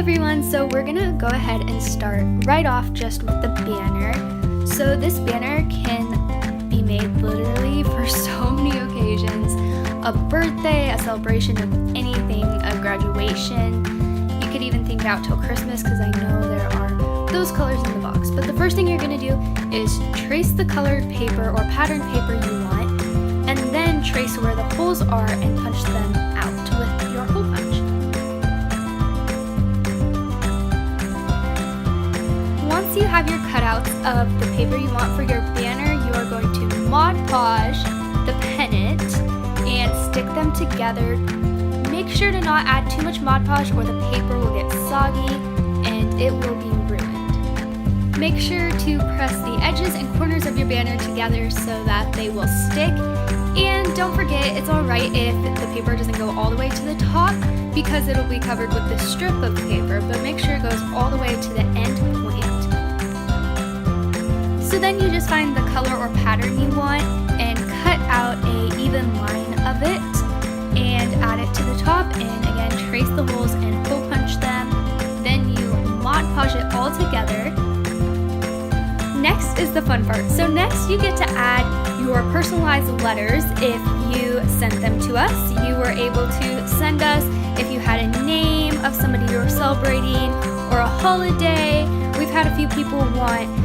everyone, so we're gonna go ahead and start right off just with the banner. So this banner can be made literally for so many occasions. A birthday, a celebration of anything, a graduation. You could even think out till Christmas because I know there are those colors in the box. But the first thing you're gonna do is trace the colored paper or patterned paper you want, and then trace where the holes are and punch them out with your hole punch. Once you have your cutouts of the paper you want for your banner, you are going to Mod Podge the pennant and stick them together. Make sure to not add too much Mod Podge or the paper will get soggy and it will be ruined. Make sure to press the edges and corners of your banner together so that they will stick. And don't forget, it's alright if the paper doesn't go all the way to the top because it'll be covered with this strip of paper, but make sure it goes all the way to the end point. So then you just find the color or pattern you want and cut out an even line of it and add it to the top, and again trace the holes and hole punch them. Then you Mod Podge it all together. Next is the fun part. So next you get to add your personalized letters if you sent them to us. You were able to send us if you had a name of somebody you were celebrating or a holiday. We've had a few people want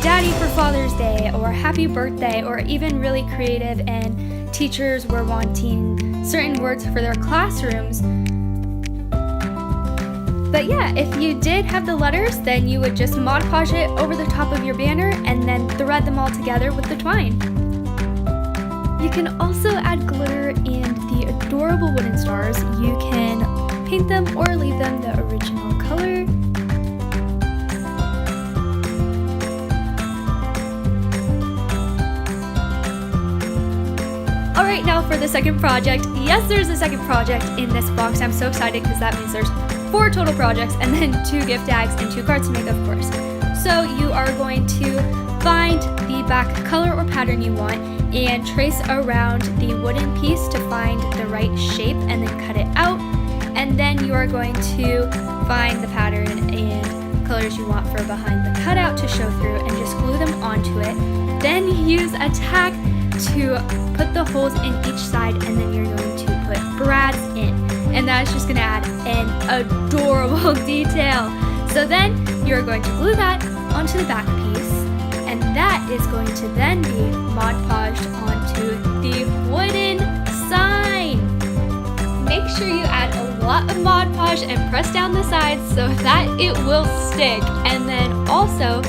Daddy for Father's Day or Happy Birthday, or even really creative, and teachers were wanting certain words for their classrooms. But yeah, if you did have the letters, then you would just Mod Podge it over the top of your banner and then thread them all together with the twine. You can also add glitter and the adorable wooden stars. You can paint them or leave them the original color. Alright, now for the second project. Yes, there's a second project in this box. I'm so excited because that means there's 4 total projects and then 2 gift tags and 2 cards to make, of course. So you are going to find the back color or pattern you want and trace around the wooden piece to find the right shape and then cut it out. And then you are going to find the pattern and colors you want for behind the cutout to show through and just glue them onto it. Then use a tack to put the holes in each side, and then you're going to put brads in, and that's just going to add an adorable detail. So then you're going to glue that onto the back piece, and that is going to then be Mod Podged onto the wooden sign. Make sure you add a lot of Mod Podge and press down the sides so that it will stick. And then also,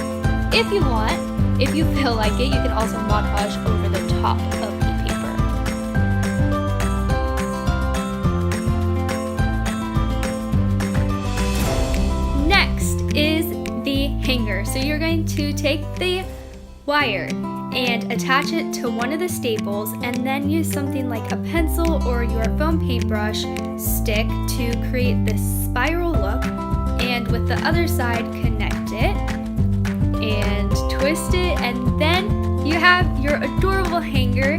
if you want, if you feel like it, you can also Mod Podge over the top of the paper. Next is the hanger. So you're going to take the wire and attach it to one of the staples, and then use something like a pencil or your foam paintbrush stick to create this spiral look, and with the other side connect it and twist it, and then you have your adorable hanger.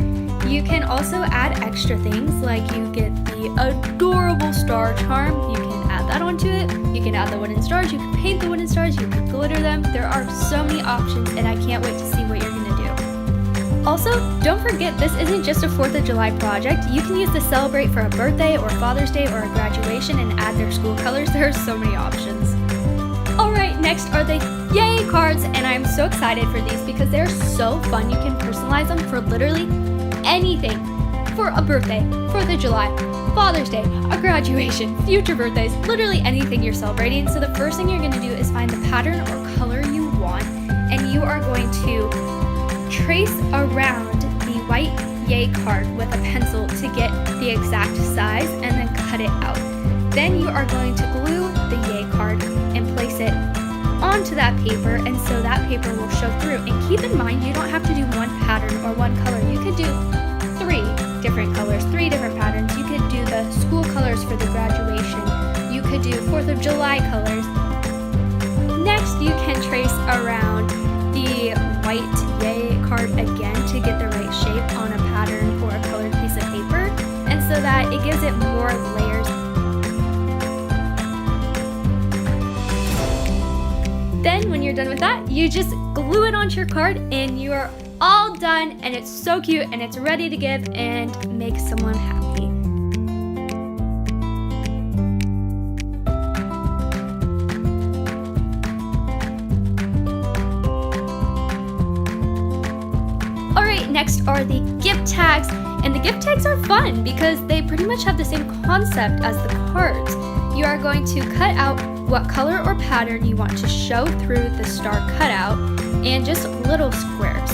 You can also add extra things, like you get the adorable star charm. You can add that onto it. You can add the wooden stars. You can paint the wooden stars. You can glitter them. There are so many options, and I can't wait to see what you're gonna do. Also, don't forget, this isn't just a 4th of July project. You can use this to celebrate for a birthday or Father's Day or a graduation and add their school colors. There are so many options. Alright, next are the Yay cards, and I'm so excited for these because they're so fun. You can personalize them for literally anything. For a birthday, 4th of July, Father's Day, a graduation, future birthdays, literally anything you're celebrating. So the first thing you're going to do is find the pattern or color you want, and you are going to trace around the white Yay card with a pencil to get the exact size and then cut it out. Then you are going to glue the Yay card and place it onto that paper, and so that paper will show through. And keep in mind, you don't have to do one pattern or one color. You could do 3 different colors, 3 different patterns. You could do the school colors for the graduation. You could do 4th of July colors. Next, you can trace around the white Yay card again to get the right shape on a pattern or a colored piece of paper, and so that it gives it more layers. done with that, you just glue it onto your card and you are all done, and it's so cute and it's ready to give and make someone happy. Alright, next are the gift tags, and the gift tags are fun because they pretty much have the same concept as the cards. You are going to cut out what color or pattern you want to show through the star cutout and just little squares.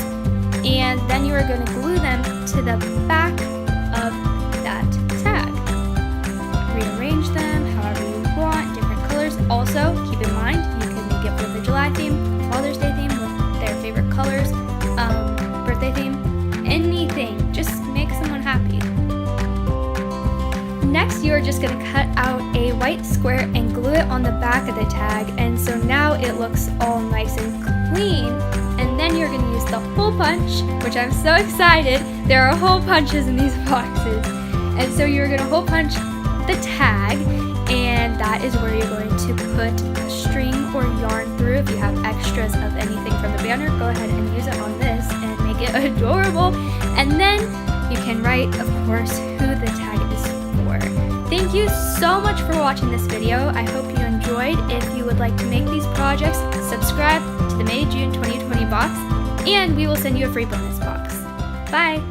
And then you are going to glue them to the back of that tag. Rearrange them however you want, different colors. Also, keep in mind, you can make it with a July theme, Father's Day theme with their favorite colors, birthday theme, anything. Just make someone happy. Next, you are just going to cut out a white square and glue it on the back of the tag, and so now it looks all nice and clean. And then you're going to use the hole punch, which I'm so excited. There are hole punches in these boxes. And so you're going to hole punch the tag, and that is where you're going to put string or yarn through. If you have extras of anything from the banner, go ahead and use it on this and make it adorable. And then you can write, of course, who the tag is for. Thank you so much for watching this video. I hope you enjoyed. If you would like to make these projects, subscribe to the May-June 2020 box, and we will send you a free bonus box. Bye!